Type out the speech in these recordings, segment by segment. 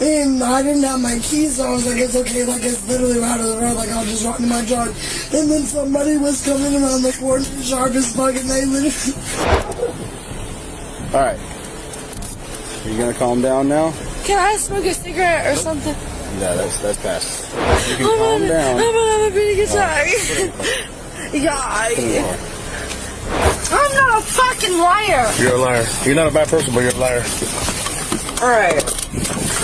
And I didn't have my keys, so I was like, it's okay, like it's literally right of the road, like I'll just walk in my truck. And then somebody was coming around the corner, sharp as fuck, and they literally... Alright. Are you gonna calm down now? Can I smoke a cigarette or something? Yeah, that's best. You can calm down. I'm gonna have a pretty good time. Yeah. I'm not a fucking liar. You're a liar. You're not a bad person, but you're a liar. Alright.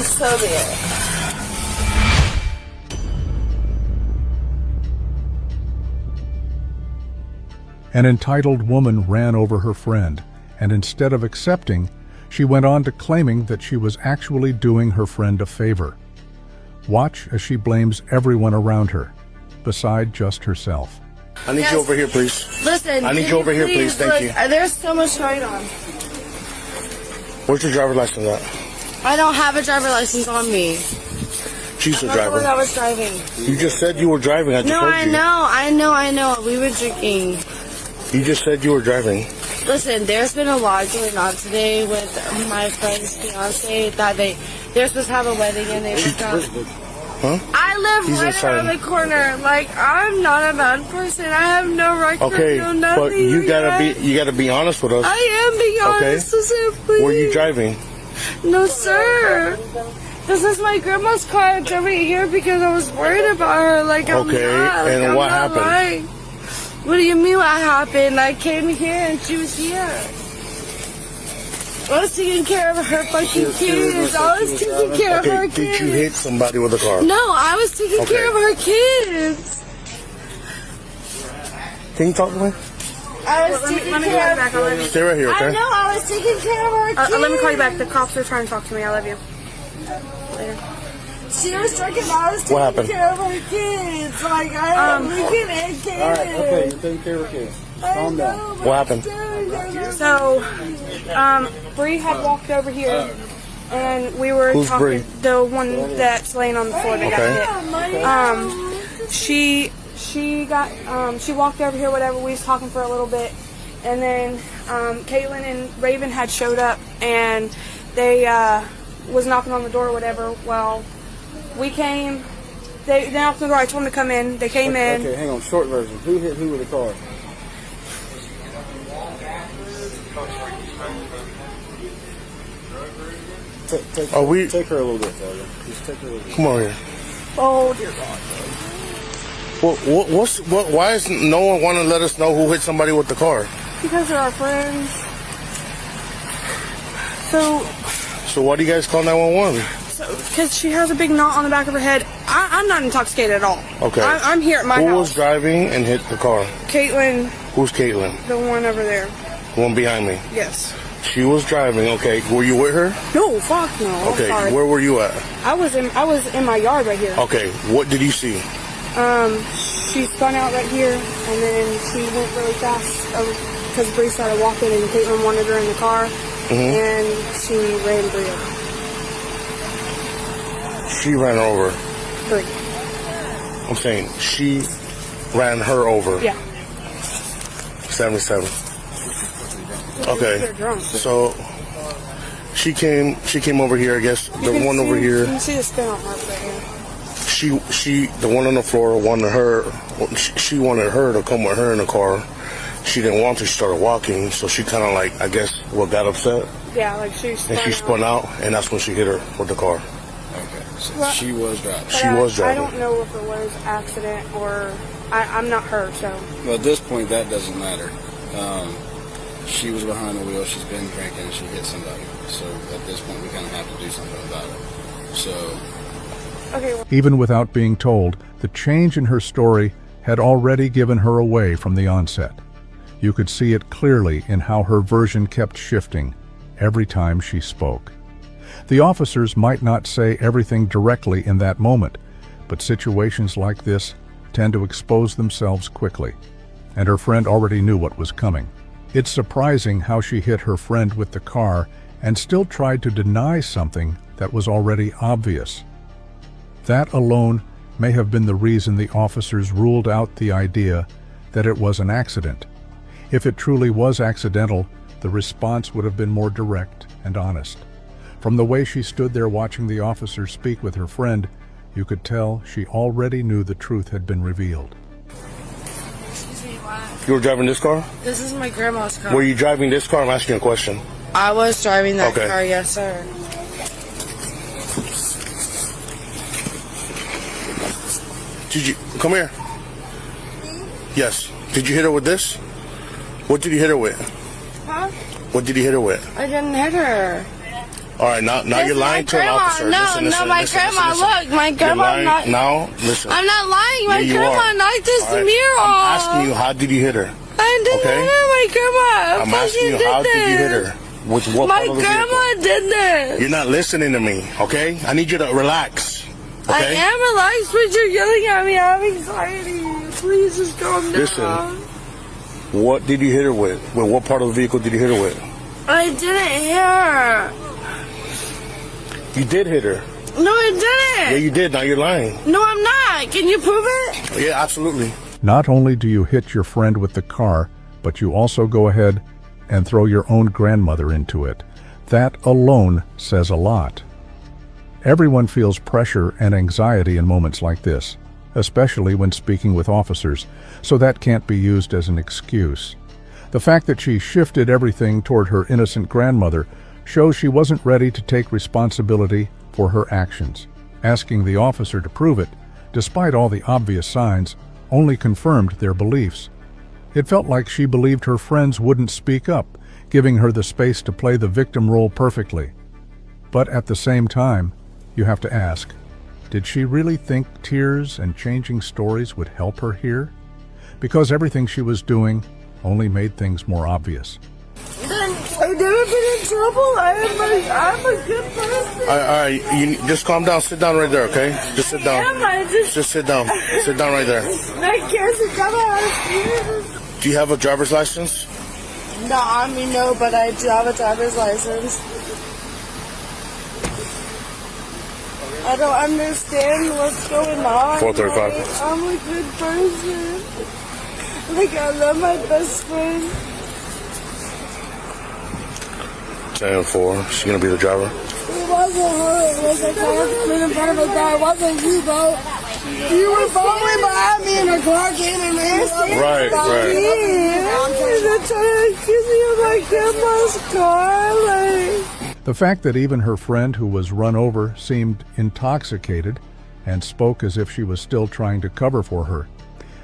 So be it. An entitled woman ran over her friend, and instead of accepting, she went on to claiming that she was actually doing her friend a favor. Watch as she blames everyone around her, beside just herself. I need you over here, please. Listen, I need you over here, please. Thank you. There's so much going on. Where's your driver's license at? I don't have a driver license on me. She's the I'm not the one driver. that was driving. You just said you were driving. I just No, told I you. know. We were drinking. You just said you were driving. Listen, there's been a lot going on today with my friend's fiance that they're supposed to have a wedding and they forgot. Huh? I live He's right inside. around the corner. Like, I'm not a bad person. I have no record. Okay, no nothing. but you gotta be honest with us. I am being honest. Listen, please. Were you driving? No, sir. This is my grandma's car. I drove it here because I was worried about her. Like, I'm Okay, not. Like, and I'm what not happened? lying. What do you mean what happened? I came here and she was here. I was taking care of her fucking kids. I was taking care of her Okay, kids. did you hit somebody with a car? No, I was taking care of her kids. Can you talk to me? I was taking care of her. Stay right here, okay? I know, I was taking care of her kids. Let me call you back. The cops are trying to talk to me. I love you. Later. She was drinking, I was What taking happened? care of her kids. Like, I am looking at kids. Alright, okay, you're taking care of kids. Calm down. What happened? So, Bree had walked over here, and we were Who's talking. Bree? The one that's laying on the floor that got hit. She walked over here. Whatever. We was talking for a little bit, and then Caitlin and Raven had showed up, and they was knocking on the door or whatever. Well, we came. They knocked on the door. I told them to come in. They came in. Okay, hang on. Short version. Who hit who with a car? Take her a little bit further. Just take her a little bit. Come on here. Oh dear God. Why is no one want to let us know who hit somebody with the car? Because they're our friends. So why do you guys call 911? Because she has a big knot on the back of her head. I'm not intoxicated at all. Okay. I'm here at my Who house. was driving and hit the car? Caitlin, Who's Caitlin? the one over there. The one behind me. Yes. She was driving. Okay. Were you with her? No, fuck no. I'm Okay. sorry. Where were you at? I was in my yard right here. Okay. What did you see? She spun out right here, and then she went really fast because Bree started walking, and Caitlin wanted her in the car, and she ran Bree over. She ran her over. Bree. I'm saying she ran her over. Yeah. 77. Okay. They're drunk. So she came over here, I guess. The one over You here. can see the spin on her right here. The one on the floor wanted her. She wanted her to come with her in the car. She didn't want to. She started walking, so she kind of like, I guess, got upset, Yeah, like she spun and she spun out, and that's when she hit her with the car. Okay, so Well, she was driving. She was driving. I don't know if it was accident or I'm not her, so. Well, at this point, that doesn't matter. She was behind the wheel. She's been drinking, and she hit somebody. So at this point, we kind of have to do something about it. So Okay. Well, Even without being told, the change in her story had already given her away from the onset. You could see it clearly in how her version kept shifting every time she spoke. The officers might not say everything directly in that moment, but situations like this tend to expose themselves quickly, and her friend already knew what was coming. It's surprising how she hit her friend with the car and still tried to deny something that was already obvious. That alone may have been the reason the officers ruled out the idea that it was an accident. If it truly was accidental, the response would have been more direct and honest. From the way she stood there watching the officer speak with her friend, you could tell she already knew the truth had been revealed. Excuse me, what? You were driving this car? This is my grandma's car. Were you driving this car? I'm asking you a question. I was driving that Okay. car, yes, sir. Did you come here? Yes. Did you hit her with this? What did you hit her with? Huh? What did you hit her with? I didn't hit her. All right, now This you're is lying my to an grandma. officer. No, Listen, no, listen, my listen, grandma. listen, listen. Look, my You're grandma. lying. Not, Now, listen. I'm not lying. My Yeah, you grandma are. knocked this All right, mirror I'm off. asking you, how did you hit her? I didn't Okay. hit her. My grandma. I'm asking you, how did you hit her? With what My part of the grandma vehicle? did this. You're not listening to me, okay? I need you to relax, I okay? am relaxed, but you're yelling at me. I have anxiety. Please just calm down. Listen. What did you hit her with? With what part of the vehicle did you hit her with? I didn't hit her. You did hit her. No, I didn't. Yeah, you did. Now you're lying. No, I'm not. Can you prove it? Yeah, absolutely. Not only do you hit your friend with the car, but you also go ahead and throw your own grandmother into it. That alone says a lot. Everyone feels pressure and anxiety in moments like this, especially when speaking with officers, so that can't be used as an excuse. The fact that she shifted everything toward her innocent grandmother shows she wasn't ready to take responsibility for her actions. Asking the officer to prove it, despite all the obvious signs, only confirmed their beliefs. It felt like she believed her friends wouldn't speak up, giving her the space to play the victim role perfectly. But at the same time, you have to ask, did she really think tears and changing stories would help her here? Because everything she was doing only made things more obvious. I've never been in trouble. I'm a good person. All right, you just calm down. Sit down right there, okay? Just sit down. I Just sit down. Sit down right there. I can't sit down. Do you have a driver's license? No, I mean, no, but I do have a driver's license. I don't understand what's going on. 435. Like, I'm a good person. Like, I love my best friend. 10-4. She's gonna be the driver. It wasn't her. It was a car in front of a car. It wasn't you, bro. You were following behind me and her car came and ran up. Right, right. They're trying to accuse me of my grandma's car. Like, The fact that even her friend who was run over seemed intoxicated and spoke as if she was still trying to cover for her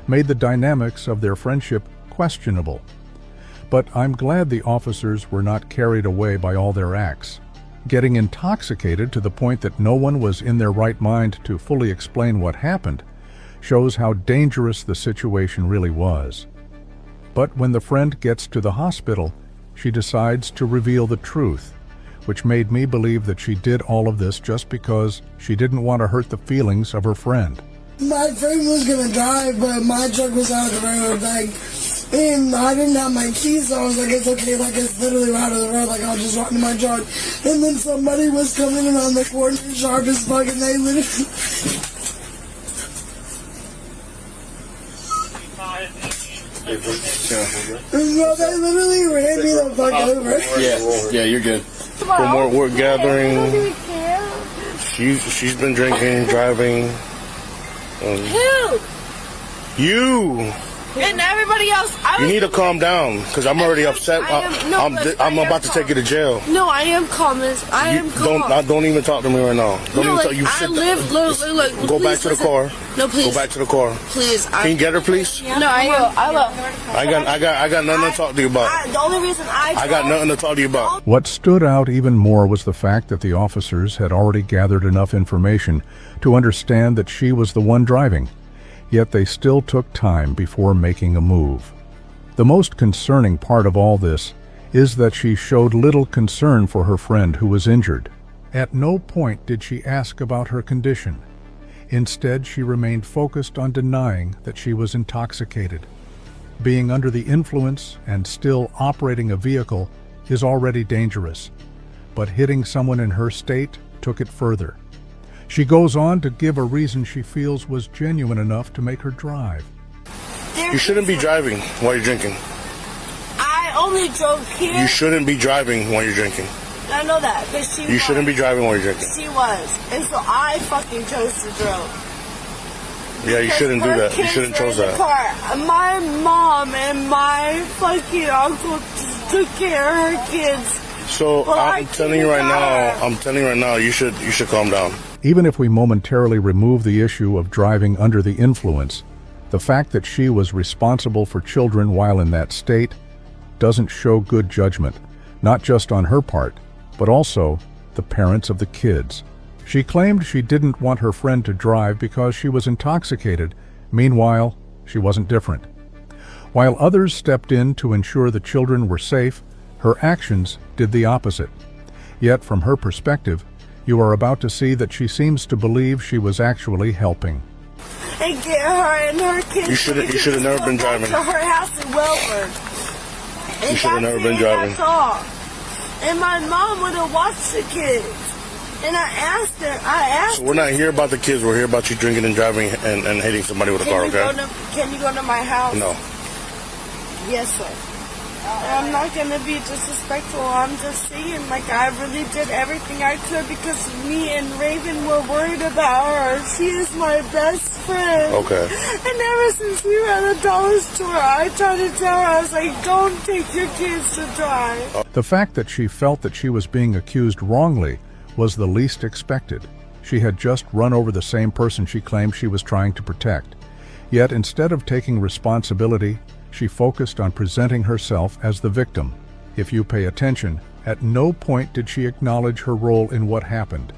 made the dynamics of their friendship questionable. But I'm glad the officers were not carried away by all their acts. Getting intoxicated to the point that no one was in their right mind to fully explain what happened shows how dangerous the situation really was. But when the friend gets to the hospital, she decides to reveal the truth, which made me believe that she did all of this just because she didn't want to hurt the feelings of her friend. My friend was gonna drive, but my truck was out of the road, like, and I didn't have my keys, so I was like, it's okay, like, it's literally out of the road, like, I'll just walk to my truck. And then somebody was coming around the corner, sharp as fuck, and they literally... Bro, they literally ran me the fuck over. Yeah, you're good. From we're gathering. I don't care. She's been drinking, driving. Who? You And everybody else. I was need to calm down because I'm already upset. I'm about to take you to jail. No, I am calm. I am calm. Don't even talk to me right now. Don't No, even like, talk. You I sit live. Look. Go please back to the listen. car. No, please. Go back to the car. Please. Can you get her, please? No, I will. I got nothing to talk to you about. The only reason I got nothing to talk to you about. What stood out even more was the fact that the officers had already gathered enough information to understand that she was the one driving, yet they still took time before making a move. The most concerning part of all this is that she showed little concern for her friend who was injured. At no point did she ask about her condition. Instead, she remained focused on denying that she was intoxicated. Being under the influence and still operating a vehicle is already dangerous, but hitting someone in her state took it further. She goes on to give a reason she feels was genuine enough to make her drive. You shouldn't be driving while you're drinking. I only drove here. You shouldn't be driving while you're drinking. I know that, because she You shouldn't be driving while you're drinking. She was. And so I fucking chose to drove. Yeah, you shouldn't do Her that. You kids shouldn't were chose in the that. car. My mom and my fucking uncle took care of her kids. So Well, I I'm telling you right can't. now. I'm telling you right now. You should calm down. Even if we momentarily remove the issue of driving under the influence, the fact that she was responsible for children while in that state doesn't show good judgment, not just on her part, but also the parents of the kids. She claimed she didn't want her friend to drive because she was intoxicated. Meanwhile, she wasn't different. While others stepped in to ensure the children were safe, her actions did the opposite. Yet, from her perspective, you are about to see that she seems to believe she was actually helping. And get her and her kids. You should have never been driving. To her house in Welburn. You should have never been driving. That's all. And my mom would have watched the kids. And I asked her. So we're not here about the kids. We're here about you drinking and driving and hitting somebody with a car. Okay? Can you go to my house? No. Yes, sir. I'm not going to be disrespectful. I'm just saying, like, I really did everything I could because me and Raven were worried about her. She is my best friend. Okay. And ever since we were at the dollar store, I tried to tell her, I was like, don't take your kids to drive. The fact that she felt that she was being accused wrongly was the least expected. She had just run over the same person she claimed she was trying to protect. Yet instead of taking responsibility, she focused on presenting herself as the victim. If you pay attention, at no point did she acknowledge her role in what happened.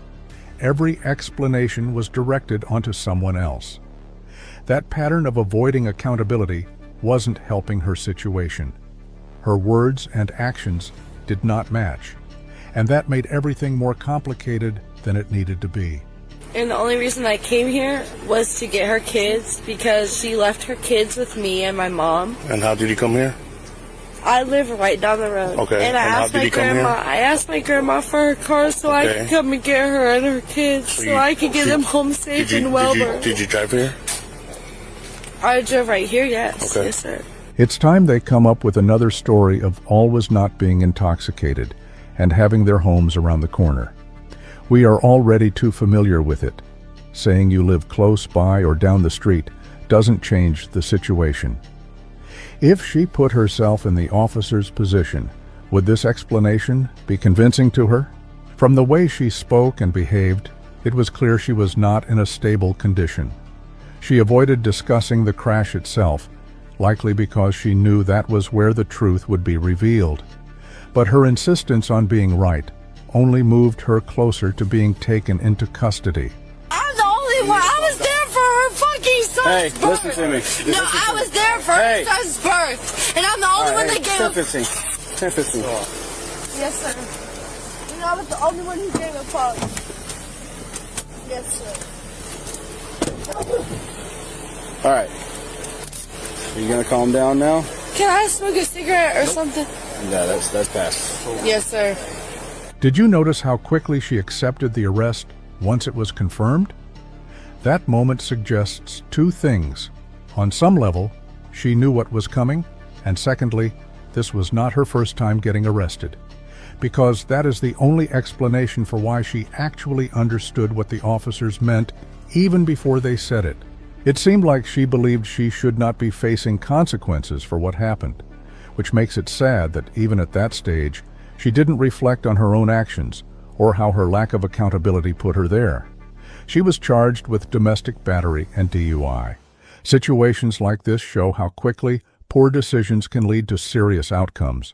Every explanation was directed onto someone else. That pattern of avoiding accountability wasn't helping her situation. Her words and actions did not match, and that made everything more complicated than it needed to be. And the only reason I came here was to get her kids because she left her kids with me and my mom. And how did you come here? I live right down the road. Okay. And I asked my grandma. I asked my grandma for her car so I could come and get her and her kids, so I could get them home safe in Welburn. Did you drive here? I drove right here. Yes. Okay. Yes, sir. It's time they come up with another story of always not being intoxicated and having their homes around the corner. We are already too familiar with it. Saying you live close by or down the street doesn't change the situation. If she put herself in the officer's position, would this explanation be convincing to her? From the way she spoke and behaved, it was clear she was not in a stable condition. She avoided discussing the crash itself, likely because she knew that was where the truth would be revealed. But her insistence on being right only moved her closer to being taken into custody. I'm the only one. I was there for her fucking son's birth. Listen to me. No, I was there for her son's birth. And I'm the only one that gave a... 10:15. Yes, sir. And I was the only one who gave a fuck. Yes, sir. All right. Are you gonna calm down now? Can I smoke a cigarette or something? No, that's past. Yes, sir. Did you notice how quickly she accepted the arrest once it was confirmed? That moment suggests two things. On some level, she knew what was coming, and secondly, this was not her first time getting arrested, because that is the only explanation for why she actually understood what the officers meant even before they said it. It seemed like she believed she should not be facing consequences for what happened, which makes it sad that even at that stage, she didn't reflect on her own actions or how her lack of accountability put her there. She was charged with domestic battery and DUI. Situations like this show how quickly poor decisions can lead to serious outcomes.